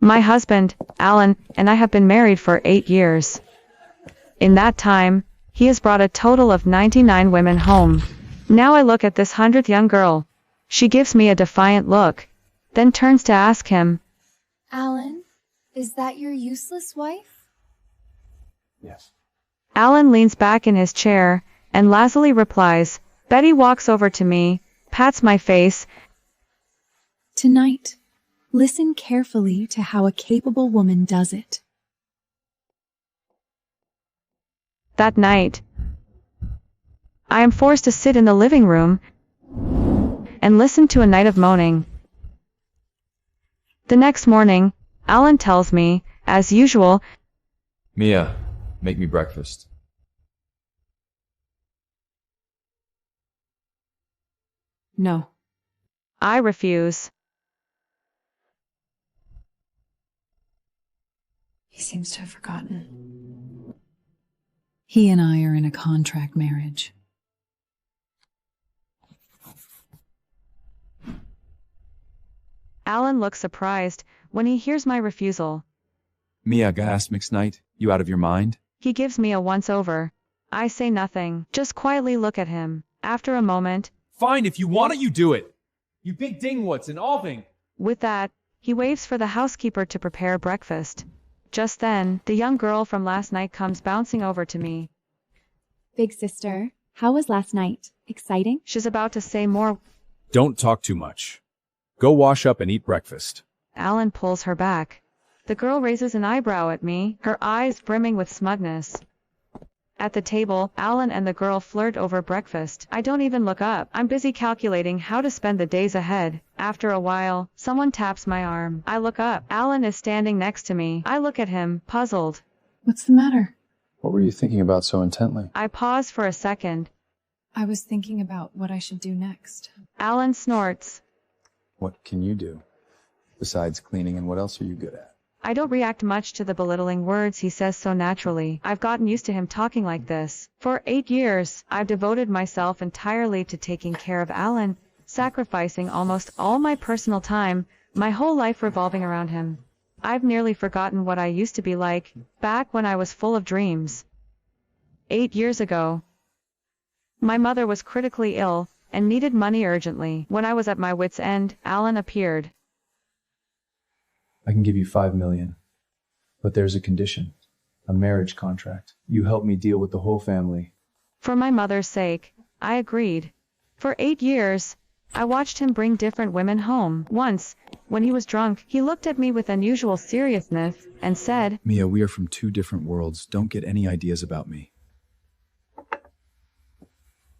My husband, Alan, and I have been married for 8 years. In that time, he has brought a total of 99 women home. Now I look at this 100th young girl. She gives me a defiant look, then turns to ask him, Alan, is that your useless wife? Yes. Alan leans back in his chair, and lazily replies. Betty walks over to me, pats my face. Tonight, listen carefully to how a capable woman does it. That night, I am forced to sit in the living room and listen to a night of moaning. The next morning, Alan tells me, as usual, Mia, make me breakfast. No. I refuse. He seems to have forgotten. He and I are in a contract marriage. Alan looks surprised when he hears my refusal. Mia, gas mixed night? You out of your mind? He gives me a once-over. I say nothing, just quietly look at him. After a moment, Fine, if you want it, you do it. You big dingwats and all thing. with that, he waves for the housekeeper to prepare breakfast. Just then, the young girl from last night comes bouncing over to me. Big sister, how was last night? Exciting? She's about to say more. Don't talk too much. Go wash up and eat breakfast. Alan pulls her back. The girl raises an eyebrow at me, her eyes brimming with smugness. At the table, Alan and the girl flirt over breakfast. I don't even look up. I'm busy calculating how to spend the days ahead. After a while, someone taps my arm. I look up. Alan is standing next to me. I look at him, puzzled. What's the matter? What were you thinking about so intently? I pause for a second. I was thinking about what I should do next. Alan snorts. What can you do? Besides cleaning, and what else are you good at? I don't react much to the belittling words he says so naturally. I've gotten used to him talking like this. For 8 years, I've devoted myself entirely to taking care of Alan, sacrificing almost all my personal time, my whole life revolving around him. I've nearly forgotten what I used to be like, back when I was full of dreams. 8 years ago, my mother was critically ill and needed money urgently. When I was at my wit's end, Alan appeared. I can give you $5 million. But there's a condition. A marriage contract. You help me deal with the whole family. For my mother's sake, I agreed. For 8 years, I watched him bring different women home. Once, when he was drunk, he looked at me with unusual seriousness and said, Mia, we are from 2 different worlds. Don't get any ideas about me.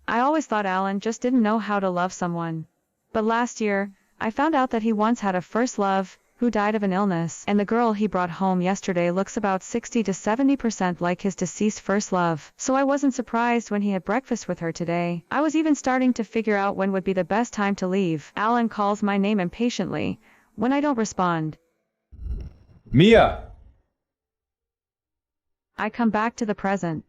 I always thought Alan just didn't know how to love someone. But last year, I found out that he once had a first love, who died of an illness, and the girl he brought home yesterday looks about 60 to 70% like his deceased first love. So I wasn't surprised when he had breakfast with her today. I was even starting to figure out when would be the best time to leave. Alan calls my name impatiently, when I don't respond. Mia! I come back to the present.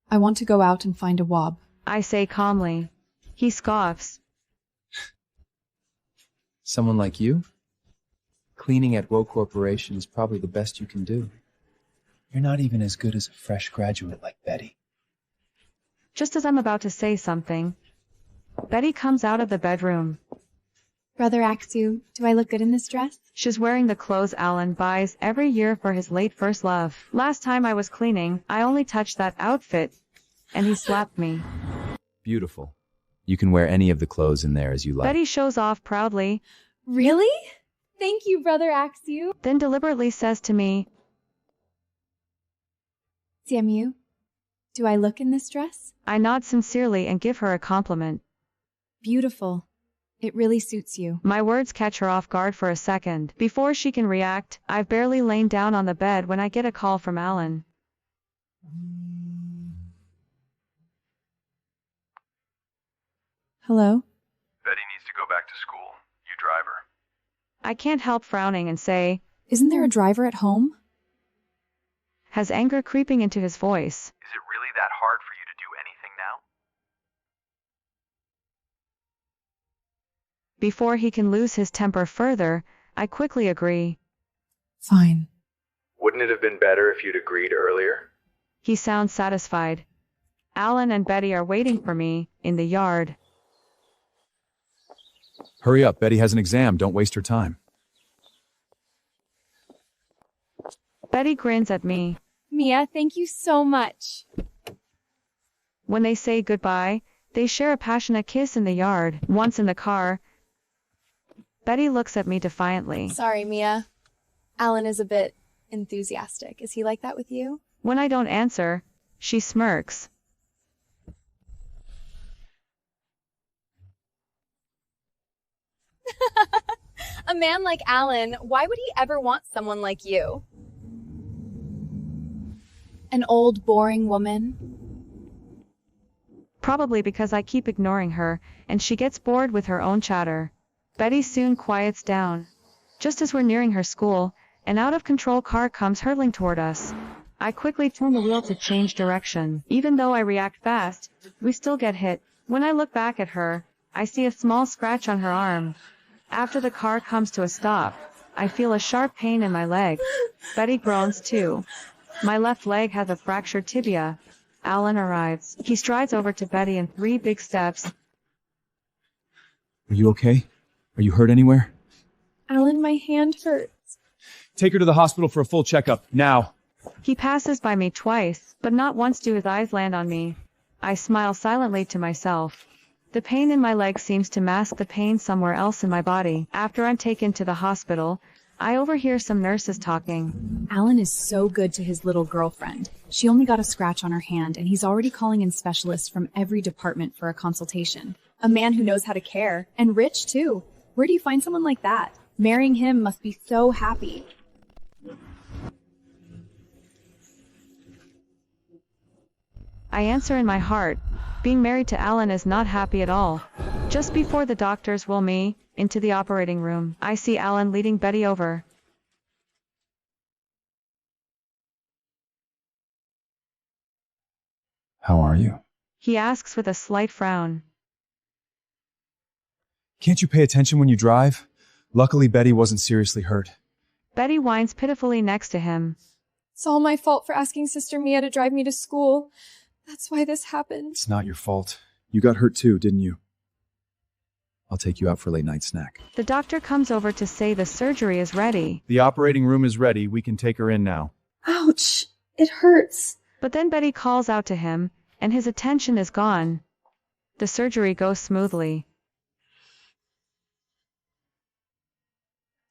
I want to go out and find a wob. I say calmly. He scoffs. Someone like you? Cleaning at Woe Corporation is probably the best you can do. You're not even as good as a fresh graduate like Betty. Just as I'm about to say something, Betty comes out of the bedroom. Brother Axu, do I look good in this dress? She's wearing the clothes Alan buys every year for his late first love. Last time I was cleaning, I only touched that outfit, and he slapped me. Beautiful. You can wear any of the clothes in there as you like. Betty shows off proudly, Really? Thank you, Brother Axu. then deliberately says to me, Samu, do I look in this dress? I nod sincerely and give her a compliment. Beautiful. It really suits you. My words catch her off guard for a second. Before she can react, I've barely lain down on the bed when I get a call from Alan. Hello? Betty needs to go back to school. You drive her. I can't help frowning and say, Isn't there a driver at home? has anger creeping into his voice. Is it really that hard for you to do anything now? Before he can lose his temper further, I quickly agree. Fine. Wouldn't it have been better if you'd agreed earlier? He sounds satisfied. Alan and Betty are waiting for me in the yard. Hurry up, Betty has an exam. Don't waste her time. Betty grins at me. Mia, thank you so much. When they say goodbye, they share a passionate kiss in the yard. Once in the car, Betty looks at me defiantly. Sorry, Mia. Alan is a bit enthusiastic. Is he like that with you? When I don't answer, she smirks. A man like Alan, why would he ever want someone like you? An old, boring woman? Probably because I keep ignoring her, and she gets bored with her own chatter. Betty soon quiets down. Just as we're nearing her school, an out-of-control car comes hurtling toward us. I quickly turn the wheel to change direction. Even though I react fast, we still get hit. When I look back at her, I see a small scratch on her arm. After the car comes to a stop, I feel a sharp pain in my leg. Betty groans too. My left leg has a fractured tibia. Alan arrives. He strides over to Betty in 3 big steps. Are you okay? Are you hurt anywhere? Alan, my hand hurts. Take her to the hospital for a full checkup, now. He passes by me twice, but not once do his eyes land on me. I smile silently to myself. The pain in my leg seems to mask the pain somewhere else in my body. After I'm taken to the hospital, I overhear some nurses talking. Alan is so good to his little girlfriend. She only got a scratch on her hand, and he's already calling in specialists from every department for a consultation. A man who knows how to care. And rich, too. Where do you find someone like that? Marrying him must be so happy. I answer in my heart. Being married to Alan is not happy at all. Just before the doctors wheel me into the operating room, I see Alan leading Betty over. How are you? He asks with a slight frown. Can't you pay attention when you drive? Luckily, Betty wasn't seriously hurt. Betty whines pitifully next to him. It's all my fault for asking Sister Mia to drive me to school. That's why this happened. It's not your fault. You got hurt too, didn't you? I'll take you out for a late night snack. The doctor comes over to say the surgery is ready. The operating room is ready. We can take her in now. Ouch! It hurts. But then Betty calls out to him, and his attention is gone. The surgery goes smoothly.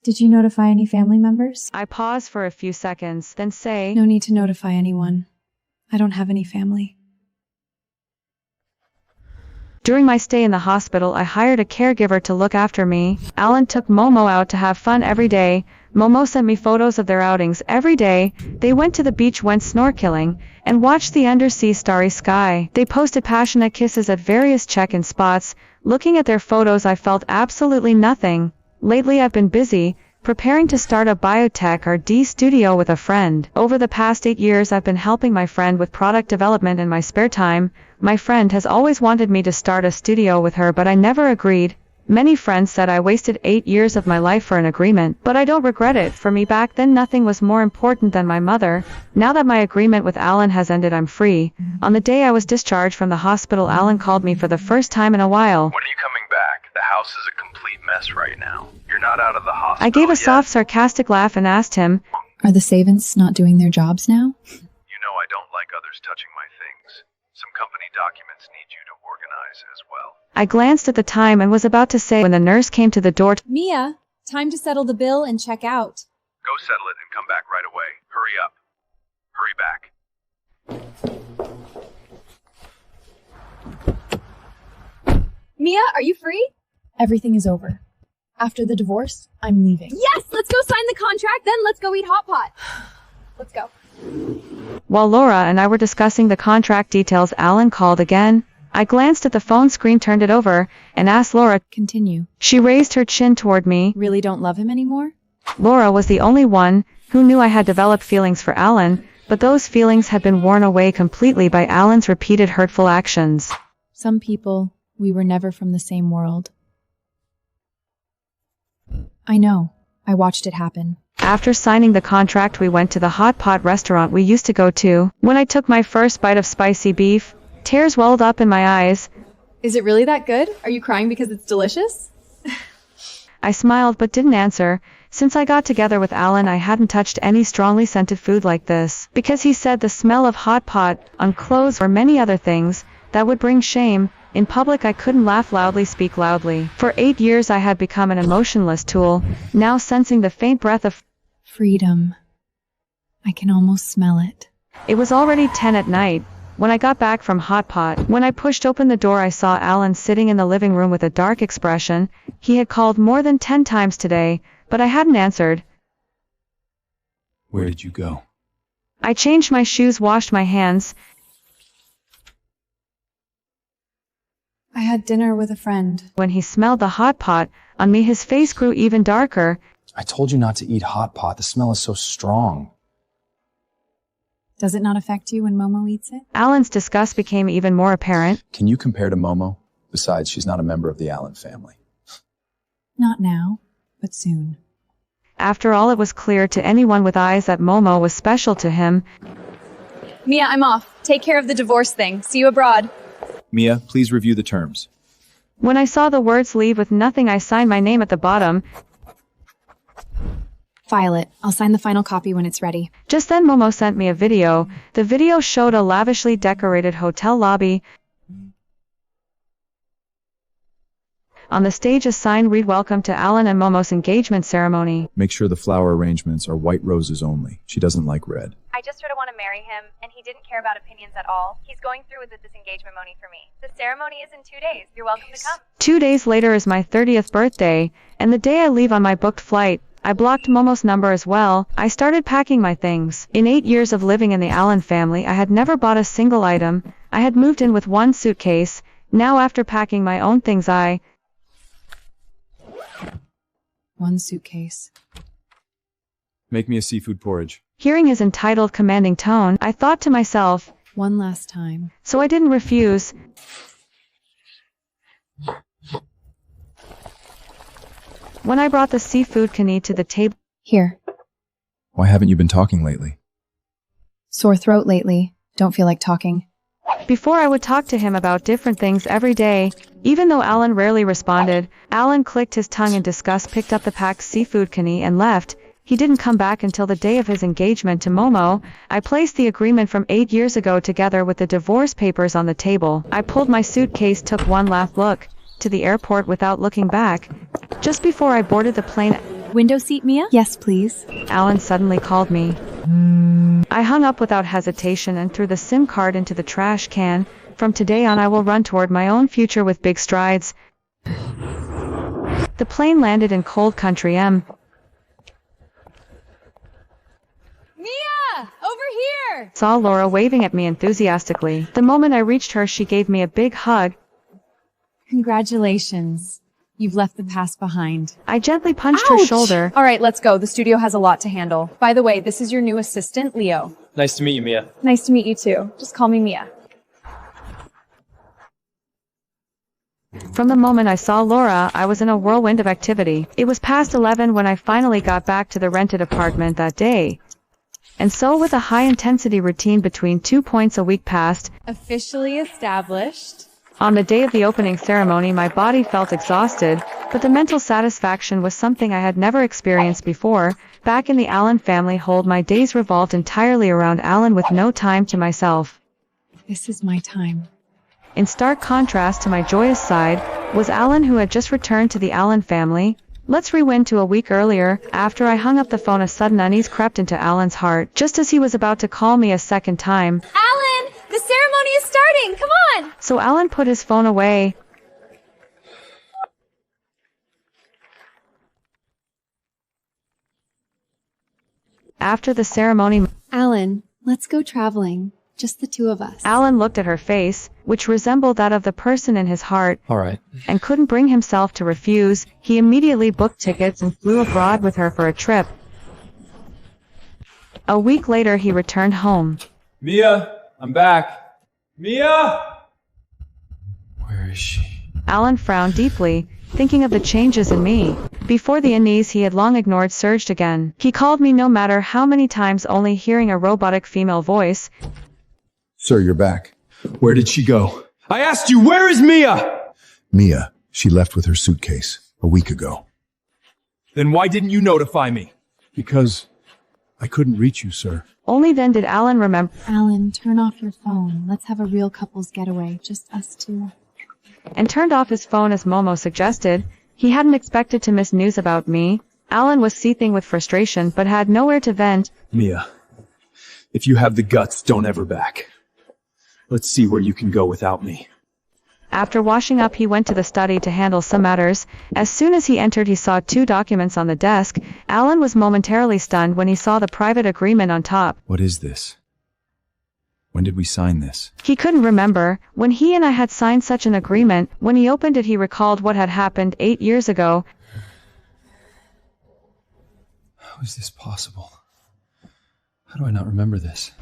Did you notify any family members? I pause for a few seconds, then say, No need to notify anyone. I don't have any family. During my stay in the hospital, I hired a caregiver to look after me. Alan took Momo out to have fun every day. Momo sent me photos of their outings every day. They went to the beach, went snorkeling, and watched the undersea starry sky. They posted passionate kisses at various check-in spots. Looking at their photos, I felt absolutely nothing. Lately, I've been busy preparing to start a biotech R&D studio with a friend. Over the past 8 years, I've been helping my friend with product development in my spare time. My friend has always wanted me to start a studio with her, but I never agreed. Many friends said I wasted 8 years of my life for an agreement, but I don't regret it. For me back then, nothing was more important than my mother. Now that my agreement with Alan has ended, I'm free. On the day I was discharged from the hospital, Alan called me for the first time in a while. When are you coming back? The house is a complete mess right now. You're not out of the hospital I gave a yet. soft, sarcastic laugh and asked him, Are the Savants not doing their jobs now? You know I don't like others touching my things. Some company documents need you to organize as well. I glanced at the time and was about to say when the nurse came to the door. Mia, time to settle the bill and check out. Go settle it and come back right away. Hurry up. Hurry back. Mia, are you free? Everything is over. After the divorce, I'm leaving. Yes, let's go sign the contract, then let's go eat hot pot. Let's go. While Laura and I were discussing the contract details, Alan called again. I glanced at the phone screen, turned it over, and asked Laura. Continue. She raised her chin toward me. Really don't love him anymore? Laura was the only one who knew I had developed feelings for Alan, but those feelings had been worn away completely by Alan's repeated hurtful actions. Some people, we were never from the same world. I know. I watched it happen. After signing the contract, we went to the hot pot restaurant we used to go to. When I took my first bite of spicy beef, tears welled up in my eyes. Is it really that good? Are you crying because it's delicious? I smiled but didn't answer. Since I got together with Alan, I hadn't touched any strongly scented food like this, because he said the smell of hot pot on clothes or many other things that would bring shame. In public I couldn't laugh loudly, speak loudly. For 8 years I had become an emotionless tool, now sensing the faint breath of Freedom. I can almost smell it. It was already 10 at night when I got back from hot pot. When I pushed open the door, I saw Alan sitting in the living room with a dark expression. He had called more than 10 times today, but I hadn't answered. Where did you go? I changed my shoes, washed my hands. I had dinner with a friend. When he smelled the hot pot on me, his face grew even darker. I told you not to eat hot pot. The smell is so strong. Does it not affect you when Momo eats it? Alan's disgust became even more apparent. Can you compare to Momo? Besides, she's not a member of the Allen family. Not now, but soon. After all, it was clear to anyone with eyes that Momo was special to him. Mia, I'm off. Take care of the divorce thing. See you abroad. Mia, please review the terms. When I saw the words "leave with nothing," I signed my name at the bottom. File it. I'll sign the final copy when it's ready. Just then Momo sent me a video. The video showed a lavishly decorated hotel lobby. On the stage, a sign read, "Welcome to Alan and Momo's engagement ceremony." Make sure the flower arrangements are white roses only. She doesn't like red. I just sort of want to marry him, and he didn't care about opinions at all. He's going through with this engagement money for me. The ceremony is in 2 days. You're welcome to come. 2 days later is my 30th birthday, and the day I leave on my booked flight, I blocked Momo's number as well. I started packing my things. In 8 years of living in the Allen family, I had never bought a single item. I had moved in with one suitcase. Now, after packing my own things, One suitcase. Make me a seafood porridge. Hearing his entitled, commanding tone, I thought to myself, One last time. so I didn't refuse. When I brought the seafood kani to the table, Here. Why haven't you been talking lately? Sore throat lately. Don't feel like talking. before I would talk to him about different things every day, even though Alan rarely responded, Alan clicked his tongue in disgust, picked up the packed seafood kani and left. He didn't come back until the day of his engagement to Momo. I placed the agreement from 8 years ago together with the divorce papers on the table. I pulled my suitcase, took one last look to the airport without looking back. Just before I boarded the plane, Window seat, Mia? Yes, please. Alan suddenly called me. I hung up without hesitation and threw the SIM card into the trash can. From today on, I will run toward my own future with big strides. The plane landed in cold country M. Mia! Over here! Saw Laura waving at me enthusiastically. The moment I reached her, she gave me a big hug. Congratulations. You've left the past behind. I gently punched her shoulder. All right, let's go. The studio has a lot to handle. By the way, this is your new assistant, Leo. Nice to meet you, Mia. Nice to meet you too. Just call me Mia. From the moment I saw Laura, I was in a whirlwind of activity. It was past 11 when I finally got back to the rented apartment that day. And so, with a high-intensity routine between 2 points a week passed, Officially established. on the day of the opening ceremony, my body felt exhausted, but the mental satisfaction was something I had never experienced before. Back in the Allen family hold, my days revolved entirely around Alan with no time to myself. This is my time. In stark contrast to my joyous side, was Alan, who had just returned to the Allen family. Let's rewind to a week earlier. After I hung up the phone, a sudden unease crept into Alan's heart, just as he was about to call me a second time. Alan! The ceremony is starting! Come on! So Alan put his phone away. After the ceremony, Alan, let's go traveling. Just the two of us. Alan looked at her face, which resembled that of the person in his heart, All right. and couldn't bring himself to refuse. He immediately booked tickets and flew abroad with her for a trip. A week later, he returned home. Mia, I'm back. Mia! Where is she? Alan frowned deeply. thinking of the changes in me. Before the unease he had long ignored surged again. He called me no matter how many times, only hearing a robotic female voice. Sir, you're back. Where did she go? I asked you, where is Mia? Mia. She left with her suitcase a week ago. Then why didn't you notify me? Because I couldn't reach you, sir. Only then did Alan remember. Alan, turn off your phone. Let's have a real couple's getaway, just us two. And turned off his phone as Momo suggested. He hadn't expected to miss news about me. Alan was seething with frustration but had nowhere to vent. Mia, if you have the guts, don't ever back. Let's see where you can go without me. After washing up he went to the study to handle some matters. As soon as he entered he saw 2 documents on the desk. Alan was momentarily stunned when he saw the private agreement on top. What is this? When did we sign this? He couldn't remember when he and I had signed such an agreement. When he opened it he recalled what had happened 8 years ago. How is this possible? How do I not remember this?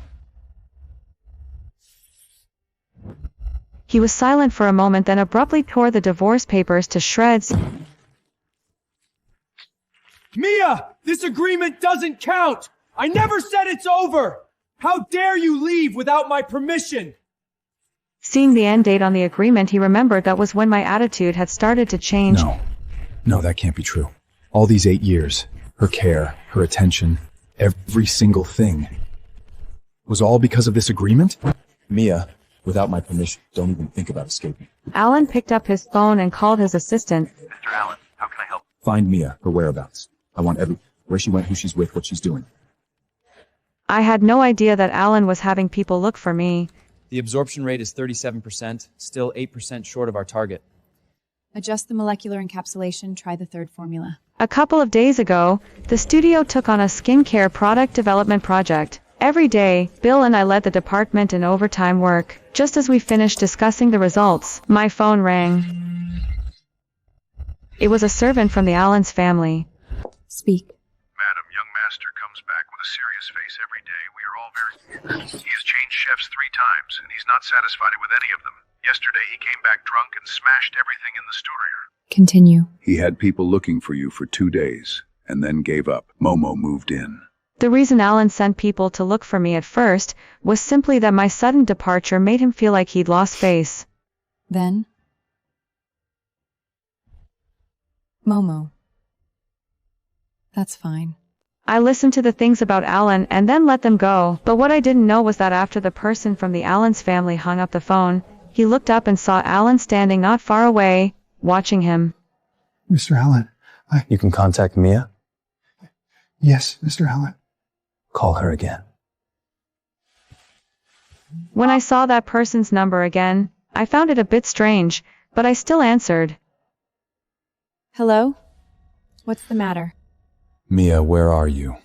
He was silent for a moment, then abruptly tore the divorce papers to shreds. Mia! This agreement doesn't count! I never said it's over! How dare you leave without my permission? Seeing the end date on the agreement, he remembered that was when my attitude had started to change. No, that can't be true. All these 8 years, her care, her attention, every single thing, was all because of this agreement? Mia, without my permission, don't even think about escaping. Alan picked up his phone and called his assistant. Mr. Allen, how can I help? Find Mia, her whereabouts. I want where she went, who she's with, what she's doing. I had no idea that Alan was having people look for me. The absorption rate is 37%, still 8% short of our target. Adjust the molecular encapsulation, try the third formula. A couple of days ago, the studio took on a skincare product development project. Every day, Bill and I led the department in overtime work. Just as we finished discussing the results, my phone rang. It was a servant from the Allens family. Speak. Madam, young master comes back with a serious face every day. We are all very... He has changed chefs 3 times, and he's not satisfied with any of them. Yesterday he came back drunk and smashed everything in the studio. Continue. He had people looking for you for 2 days, and then gave up. Momo moved in. The reason Alan sent people to look for me at first was simply that my sudden departure made him feel like he'd lost face. Then? Momo. That's fine. I listened to the things about Alan and then let them go, but what I didn't know was that after the person from the Allens family hung up the phone, he looked up and saw Alan standing not far away, watching him. Mr. Allen, You can contact Mia? Yes, Mr. Allen. Call her again. When I saw that person's number again, I found it a bit strange, but I still answered. Hello? What's the matter? Mia, where are you?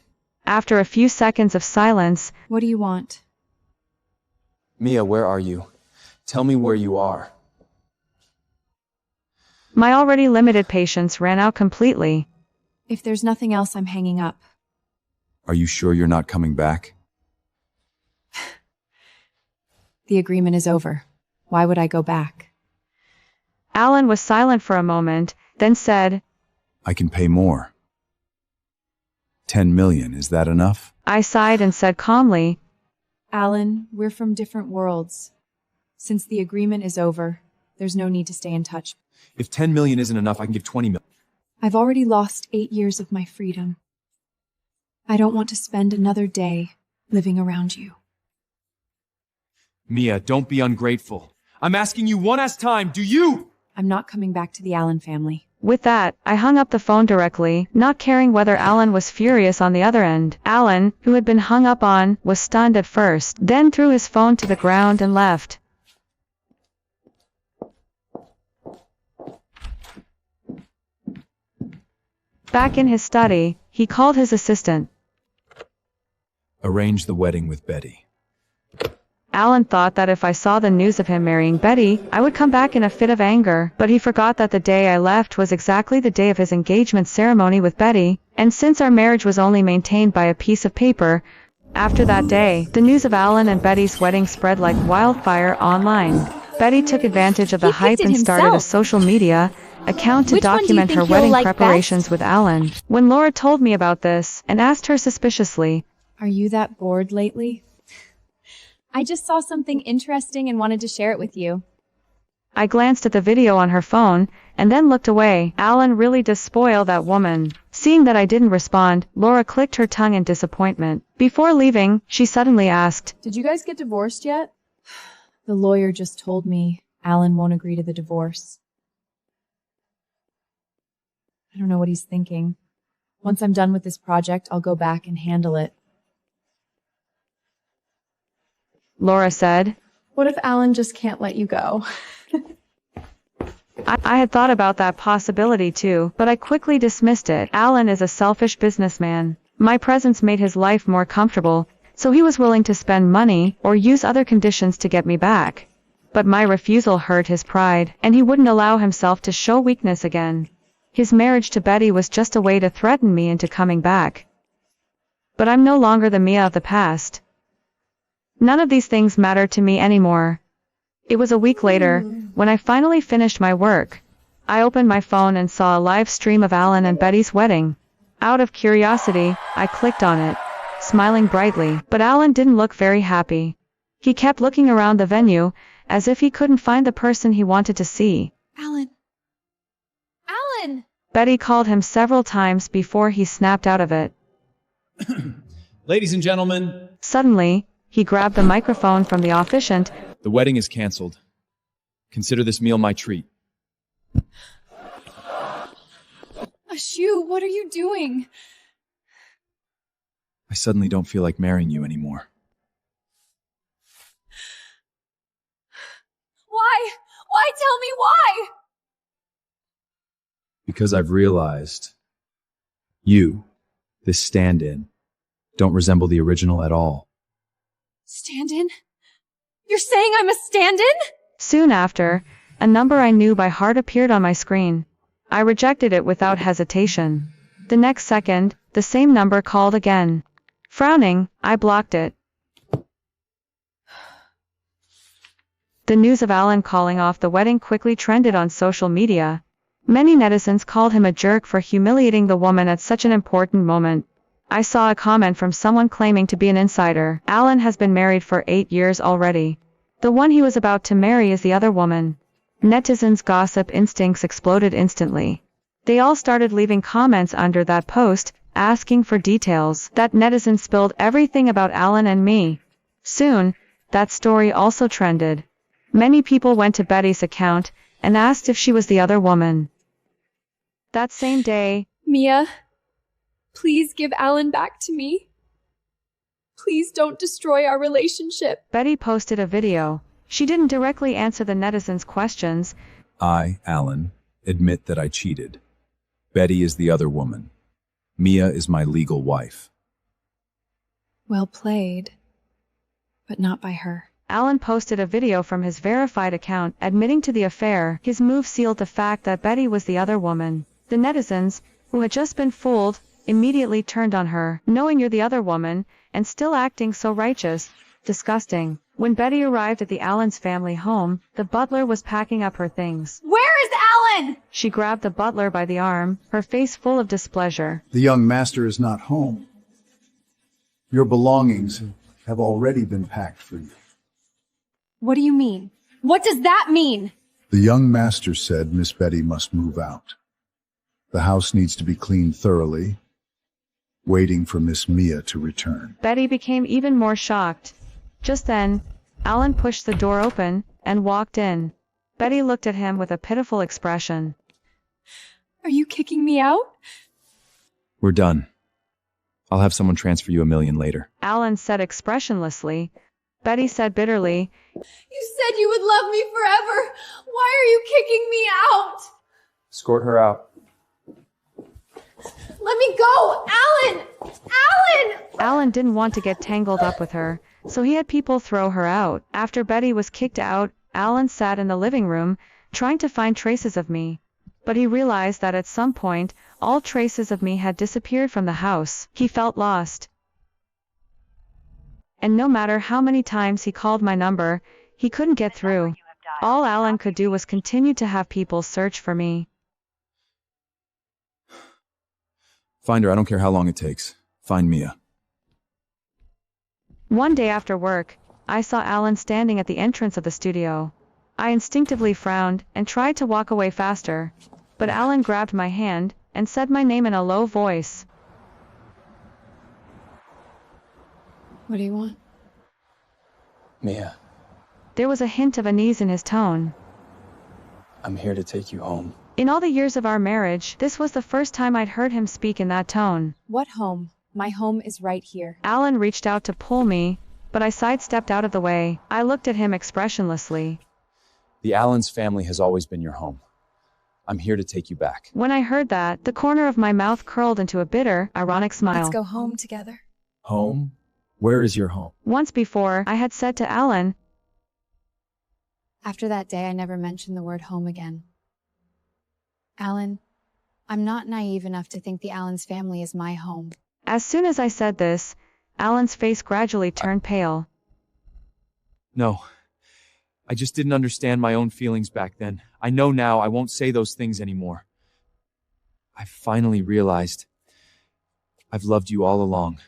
After a few seconds of silence, What do you want? Mia, where are you? Tell me where you are. my already limited patience ran out completely. If there's nothing else, I'm hanging up. Are you sure you're not coming back? The agreement is over. Why would I go back? Alan was silent for a moment, then said, I can pay more. 10 million, is that enough? I sighed and said calmly, Alan, we're from different worlds. Since the agreement is over, there's no need to stay in touch. If 10 million isn't enough, I can give 20 million. I've already lost 8 years of my freedom. I don't want to spend another day living around you. Mia, don't be ungrateful. I'm asking you one last time, do you? I'm not coming back to the Allen family. With that, I hung up the phone directly, not caring whether Alan was furious on the other end. Alan, who had been hung up on, was stunned at first, then threw his phone to the ground and left. Back in his study, he called his assistant. Arrange the wedding with Betty. Alan thought that if I saw the news of him marrying Betty, I would come back in a fit of anger, but he forgot that the day I left was exactly the day of his engagement ceremony with Betty, and since our marriage was only maintained by a piece of paper, after that day, the news of Alan and Betty's wedding spread like wildfire online. Betty took advantage of the hype and started a social media account to Which one do you document think her you'll wedding like preparations best? with Alan. When Laura told me about this and asked her suspiciously, Are you that bored lately? I just saw something interesting and wanted to share it with you. I glanced at the video on her phone and then looked away. Alan really does spoil that woman. Seeing that I didn't respond, Laura clicked her tongue in disappointment. Before leaving, she suddenly asked, Did you guys get divorced yet? The lawyer just told me Alan won't agree to the divorce. I don't know what he's thinking. Once I'm done with this project, I'll go back and handle it. Laura said. What if Alan just can't let you go? I had thought about that possibility too, but I quickly dismissed it. Alan is a selfish businessman. My presence made his life more comfortable, so he was willing to spend money or use other conditions to get me back. But my refusal hurt his pride, and he wouldn't allow himself to show weakness again. His marriage to Betty was just a way to threaten me into coming back. But I'm no longer the Mia of the past. None of these things matter to me anymore. It was a week later, when I finally finished my work. I opened my phone and saw a live stream of Alan and Betty's wedding. Out of curiosity, I clicked on it, smiling brightly, but Alan didn't look very happy. He kept looking around the venue, as if he couldn't find the person he wanted to see. Alan! Alan! Betty called him several times before he snapped out of it. Ladies and gentlemen. Suddenly, he grabbed the microphone from the officiant. The wedding is canceled. Consider this meal my treat. Ashu, what are you doing? I suddenly don't feel like marrying you anymore. Why? Why? Tell me why! Because I've realized you, this stand-in, don't resemble the original at all. Stand-in? You're saying I'm a stand-in? Soon after, a number I knew by heart appeared on my screen. I rejected it without hesitation. The next second, the same number called again. Frowning, I blocked it. The news of Alan calling off the wedding quickly trended on social media. Many netizens called him a jerk for humiliating the woman at such an important moment. I saw a comment from someone claiming to be an insider. Alan has been married for 8 years already. The one he was about to marry is the other woman. Netizens' gossip instincts exploded instantly. They all started leaving comments under that post, asking for details. That netizen spilled everything about Alan and me. Soon, that story also trended. Many people went to Betty's account and asked if she was the other woman. That same day, Mia, please give Alan back to me. Please don't destroy our relationship. Betty posted a video. She didn't directly answer the netizens' questions. I, Alan, admit that I cheated. Betty is the other woman. Mia is my legal wife. Well played. But not by her. Alan posted a video from his verified account admitting to the affair. His move sealed the fact that Betty was the other woman. The netizens, who had just been fooled, immediately turned on her. Knowing you're the other woman, and still acting so righteous. Disgusting. When Betty arrived at the Allen's family home, the butler was packing up her things. Where is Alan? She grabbed the butler by the arm, her face full of displeasure. The young master is not home. Your belongings have already been packed for you. What do you mean? What does that mean? The young master said Miss Betty must move out. The house needs to be cleaned thoroughly, waiting for Miss Mia to return. Betty became even more shocked. Just then, Alan pushed the door open and walked in. Betty looked at him with a pitiful expression. Are you kicking me out? We're done. I'll have someone transfer you $1 million later. Alan said expressionlessly. Betty said bitterly, You said you would love me forever. Why are you kicking me out? Escort her out. Let me go! Alan! Alan! Alan didn't want to get tangled up with her, so he had people throw her out. After Betty was kicked out, Alan sat in the living room, trying to find traces of me. But he realized that at some point, all traces of me had disappeared from the house. He felt lost. And no matter how many times he called my number, he couldn't get through. All Alan could do was continue to have people search for me. Find her, I don't care how long it takes. Find Mia. One day after work, I saw Alan standing at the entrance of the studio. I instinctively frowned and tried to walk away faster, but Alan grabbed my hand and said my name in a low voice. What do you want? Mia, There was a hint of unease in his tone. I'm here to take you home. In all the years of our marriage, this was the first time I'd heard him speak in that tone. What home? My home is right here. Alan reached out to pull me, but I sidestepped out of the way. I looked at him expressionlessly. The Allens family has always been your home. I'm here to take you back. When I heard that, the corner of my mouth curled into a bitter, ironic smile. Let's go home together. Home? Where is your home? Once before, I had said to Alan, After that day, I never mentioned the word home again. Alan, I'm not naive enough to think the Allens family is my home. As soon as I said this, Alan's face gradually turned pale. No. I just didn't understand my own feelings back then. I know now I won't say those things anymore. I finally realized I've loved you all along.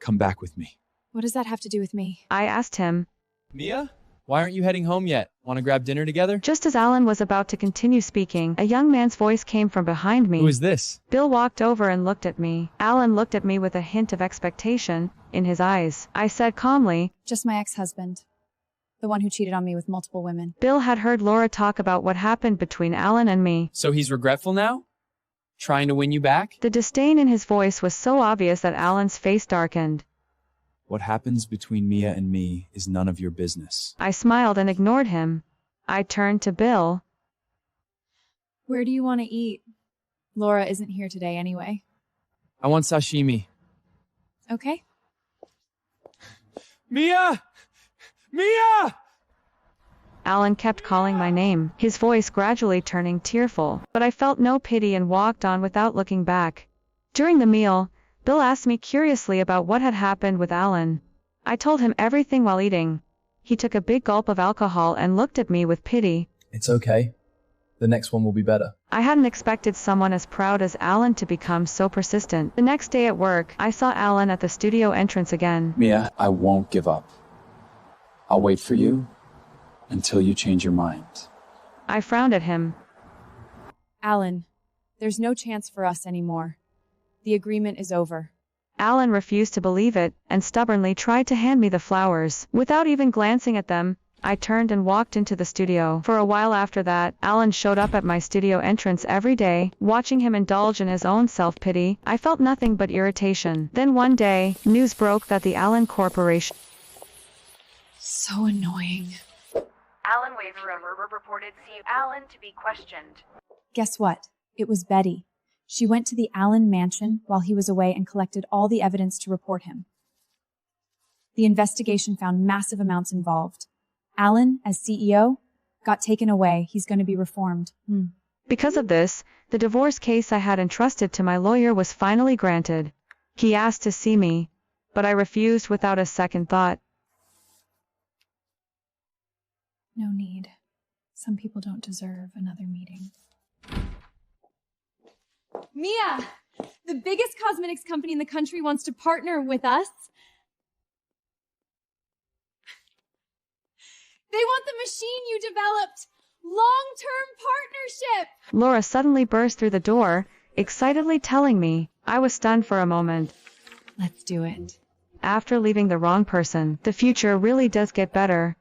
Come back with me. What does that have to do with me? I asked him. Mia? Why aren't you heading home yet? Want to grab dinner together? Just as Alan was about to continue speaking, a young man's voice came from behind me. Who is this? Bill walked over and looked at me. Alan looked at me with a hint of expectation in his eyes. I said calmly, Just my ex-husband. The one who cheated on me with multiple women. Bill had heard Laura talk about what happened between Alan and me. So he's regretful now? Trying to win you back? The disdain in his voice was so obvious that Alan's face darkened. What happens between Mia and me is none of your business. I smiled and ignored him. I turned to Bill. Where do you want to eat? Laura isn't here today anyway. I want sashimi. Okay. Mia! Mia! Alan kept calling my name, his voice gradually turning tearful, but I felt no pity and walked on without looking back. During the meal, Bill asked me curiously about what had happened with Alan. I told him everything while eating. He took a big gulp of alcohol and looked at me with pity. It's okay. The next one will be better. I hadn't expected someone as proud as Alan to become so persistent. The next day at work, I saw Alan at the studio entrance again. Mia, I won't give up. I'll wait for you until you change your mind. I frowned at him. Alan, there's no chance for us anymore. The agreement is over. Alan refused to believe it and stubbornly tried to hand me the flowers. Without even glancing at them, I turned and walked into the studio. For a while after that, Alan showed up at my studio entrance every day. Watching him indulge in his own self-pity, I felt nothing but irritation. Then one day, news broke that the Allen Corporation... So annoying. Alan waiver room reported see Alan to be questioned. Guess what? It was Betty. She went to the Allen mansion while he was away and collected all the evidence to report him. The investigation found massive amounts involved. Allen, as CEO, got taken away. He's going to be reformed. Because of this, the divorce case I had entrusted to my lawyer was finally granted. He asked to see me, but I refused without a second thought. No need. Some people don't deserve another meeting. Mia! The biggest cosmetics company in the country wants to partner with us. They want the machine you developed. Long-term partnership. Laura suddenly burst through the door, excitedly telling me. I was stunned for a moment. Let's do it. After leaving the wrong person, the future really does get better.